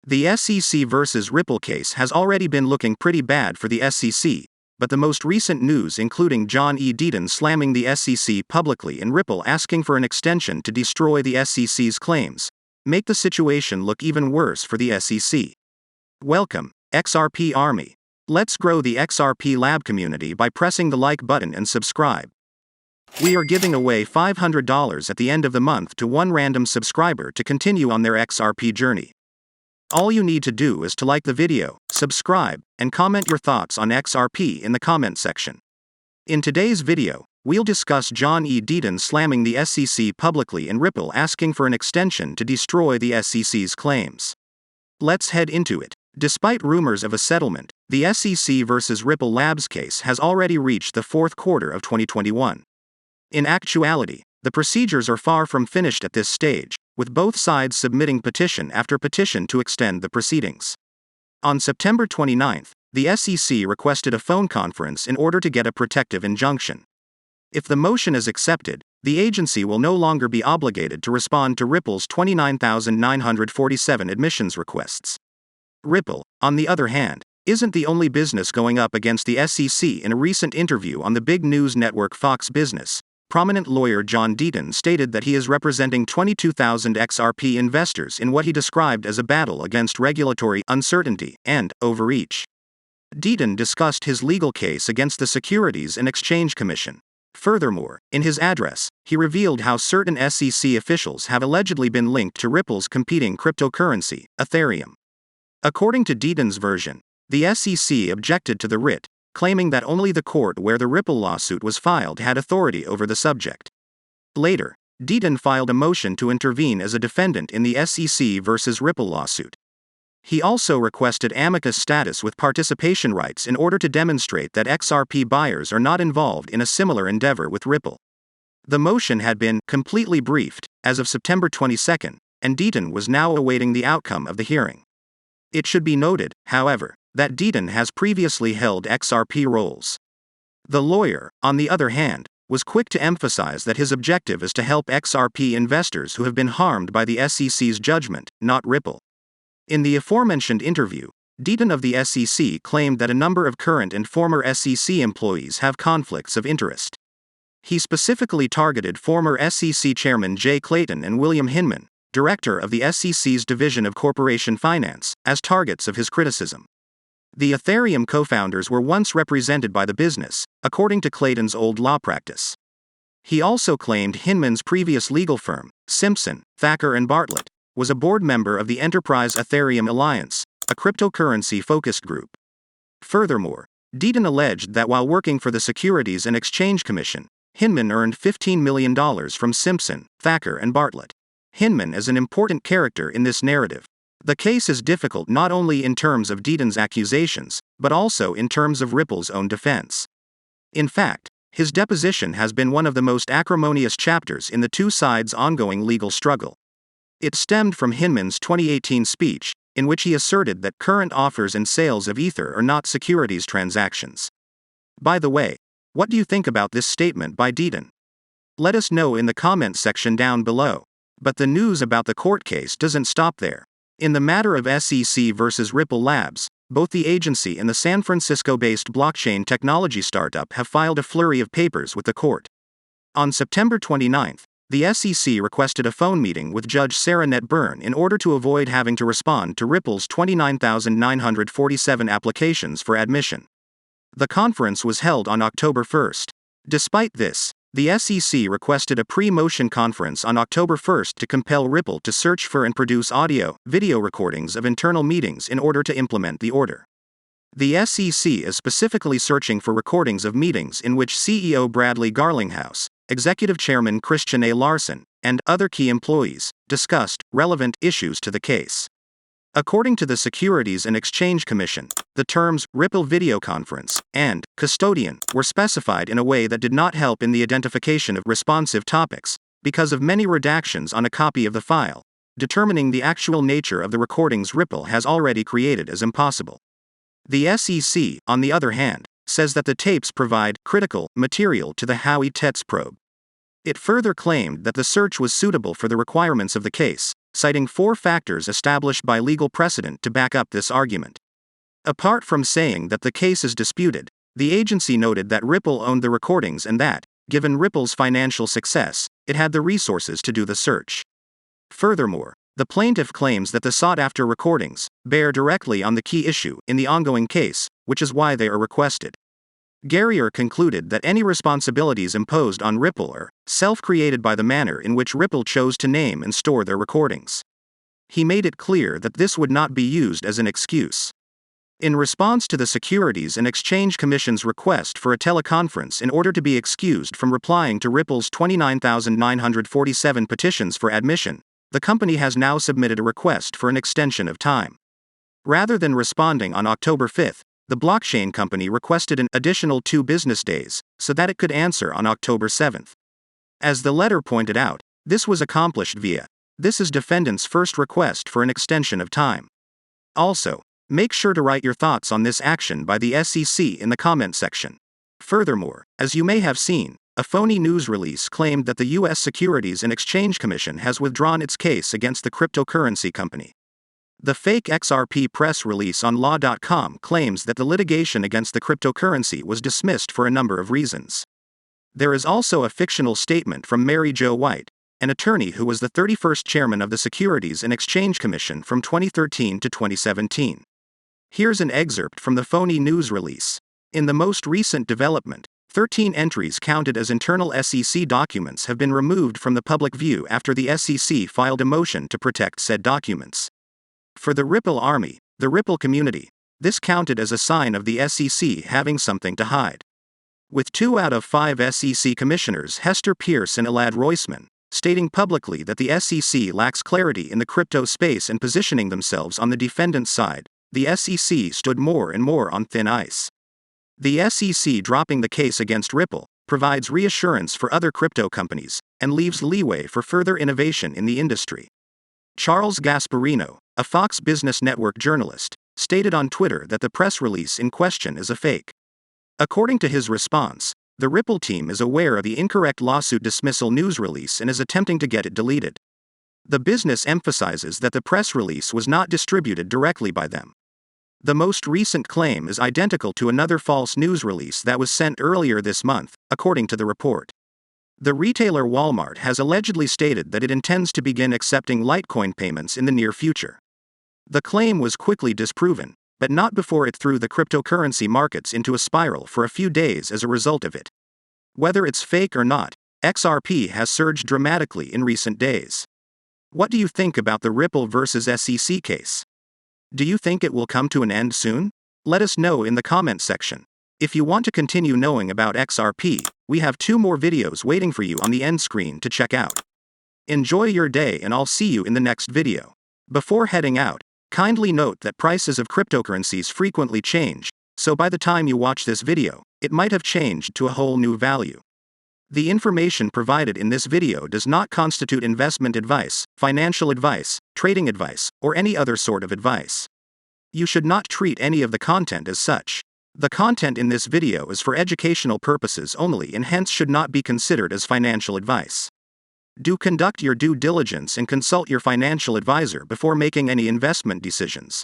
The SEC versus Ripple case has already been looking pretty bad for the SEC, but the most recent news, including John E. Deaton slamming the SEC publicly and Ripple asking for an extension to destroy the SEC's claims, make the situation look even worse for the SEC. Welcome, XRP Army. Let's grow the XRP Lab community by pressing the like button and subscribe. We are giving away $500 at the end of the month to one random subscriber to continue on their XRP journey. All you need to do is to like the video, subscribe, and comment your thoughts on XRP in the comment section. In today's video, we'll discuss John E. Deaton slamming the SEC publicly and Ripple asking for an extension to destroy the SEC's claims. Let's head into it. Despite rumors of a settlement, the SEC versus Ripple Labs case has already reached the fourth quarter of 2021. In actuality, the procedures are far from finished at this stage, with both sides submitting petition after petition to extend the proceedings. On September 29, the SEC requested a phone conference in order to get a protective injunction. If the motion is accepted, the agency will no longer be obligated to respond to Ripple's 29,947 admissions requests. Ripple, on the other hand, isn't the only business going up against the SEC. In a recent interview on the big news network Fox Business, prominent lawyer John Deaton stated that he is representing 22,000 XRP investors in what he described as a battle against regulatory uncertainty and overreach. Deaton discussed his legal case against the Securities and Exchange Commission. Furthermore, in his address, he revealed how certain SEC officials have allegedly been linked to Ripple's competing cryptocurrency, Ethereum. According to Deaton's version, the SEC objected to the writ, claiming that only the court where the Ripple lawsuit was filed had authority over the subject. Later, Deaton filed a motion to intervene as a defendant in the SEC versus Ripple lawsuit. He also requested amicus status with participation rights in order to demonstrate that XRP buyers are not involved in a similar endeavor with Ripple. The motion had been completely briefed as of September 22, and Deaton was now awaiting the outcome of the hearing. It should be noted, however, that Deaton has previously held XRP roles. The lawyer, on the other hand, was quick to emphasize that his objective is to help XRP investors who have been harmed by the SEC's judgment, not Ripple. In the aforementioned interview, Deaton of the SEC claimed that a number of current and former SEC employees have conflicts of interest. He specifically targeted former SEC Chairman Jay Clayton and William Hinman, director of the SEC's Division of Corporation Finance, as targets of his criticism. The Ethereum co-founders were once represented by the business, according to Clayton's old law practice. He also claimed Hinman's previous legal firm, Simpson, Thacker & Bartlett, was a board member of the Enterprise Ethereum Alliance, a cryptocurrency-focused group. Furthermore, Deaton alleged that while working for the Securities and Exchange Commission, Hinman earned $15 million from Simpson, Thacker & Bartlett. Hinman is an important character in this narrative. The case is difficult not only in terms of Deaton's accusations, but also in terms of Ripple's own defense. In fact, his deposition has been one of the most acrimonious chapters in the two sides' ongoing legal struggle. It stemmed from Hinman's 2018 speech, in which he asserted that current offers and sales of Ether are not securities transactions. By the way, what do you think about this statement by Deaton? Let us know in the comments section down below. But the news about the court case doesn't stop there. In the matter of SEC versus Ripple Labs, both the agency and the San Francisco-based blockchain technology startup have filed a flurry of papers with the court. On September 29, the SEC requested a phone meeting with Judge Sarah Net Byrne in order to avoid having to respond to Ripple's 29,947 applications for admission. The conference was held on October 1. Despite this, the SEC requested a pre-motion conference on October 1 to compel Ripple to search for and produce audio, video recordings of internal meetings in order to implement the order. The SEC is specifically searching for recordings of meetings in which CEO Bradley Garlinghouse, Executive Chairman Christian A. Larson, and other key employees discussed relevant issues to the case. According to the Securities and Exchange Commission, the terms Ripple Video Conference and custodian were specified in a way that did not help in the identification of responsive topics, because of many redactions on a copy of the file. Determining the actual nature of the recordings Ripple has already created is impossible. The SEC, on the other hand, says that the tapes provide critical material to the Howey Tets probe. It further claimed that the search was suitable for the requirements of the case, citing 4 factors established by legal precedent to back up this argument. Apart from saying that the case is disputed, the agency noted that Ripple owned the recordings and that, given Ripple's financial success, it had the resources to do the search. Furthermore, the plaintiff claims that the sought-after recordings bear directly on the key issue in the ongoing case, which is why they are requested. Guerrier concluded that any responsibilities imposed on Ripple are self-created by the manner in which Ripple chose to name and store their recordings. He made it clear that this would not be used as an excuse. In response to the Securities and Exchange Commission's request for a teleconference in order to be excused from replying to Ripple's 29,947 petitions for admission, the company has now submitted a request for an extension of time. Rather than responding on October 5, the blockchain company requested an additional 2 business days so that it could answer on October 7. As the letter pointed out, this was accomplished via this is defendant's first request for an extension of time. Also, make sure to write your thoughts on this action by the SEC in the comment section. Furthermore, as you may have seen, a phony news release claimed that the U.S. Securities and Exchange Commission has withdrawn its case against the cryptocurrency company. The fake XRP press release on law.com claims that the litigation against the cryptocurrency was dismissed for a number of reasons. There is also a fictional statement from Mary Jo White, an attorney who was the 31st chairman of the Securities and Exchange Commission from 2013 to 2017. Here's an excerpt from the phony news release. In the most recent development, 13 entries counted as internal SEC documents have been removed from the public view after the SEC filed a motion to protect said documents. For the Ripple Army, the Ripple community, this counted as a sign of the SEC having something to hide. With 2 out of 5 SEC commissioners, Hester Peirce and Elad Roisman, stating publicly that the SEC lacks clarity in the crypto space and positioning themselves on the defendant's side, the SEC stood more and more on thin ice. The SEC dropping the case against Ripple provides reassurance for other crypto companies and leaves leeway for further innovation in the industry. Charles Gasparino, a Fox Business Network journalist, stated on Twitter that the press release in question is a fake. According to his response, the Ripple team is aware of the incorrect lawsuit dismissal news release and is attempting to get it deleted. The business emphasizes that the press release was not distributed directly by them. The most recent claim is identical to another false news release that was sent earlier this month, according to the report. The retailer Walmart has allegedly stated that it intends to begin accepting Litecoin payments in the near future. The claim was quickly disproven, but not before it threw the cryptocurrency markets into a spiral for a few days as a result of it. Whether it's fake or not, XRP has surged dramatically in recent days. What do you think about the Ripple versus SEC case? Do you think it will come to an end soon? Let us know in the comment section. If you want to continue knowing about XRP, we have 2 more videos waiting for you on the end screen to check out. Enjoy your day and I'll see you in the next video. Before heading out, kindly note that prices of cryptocurrencies frequently change, so by the time you watch this video, it might have changed to a whole new value. The information provided in this video does not constitute investment advice, financial advice, trading advice, or any other sort of advice. You should not treat any of the content as such. The content in this video is for educational purposes only and hence should not be considered as financial advice. Do conduct your due diligence and consult your financial advisor before making any investment decisions.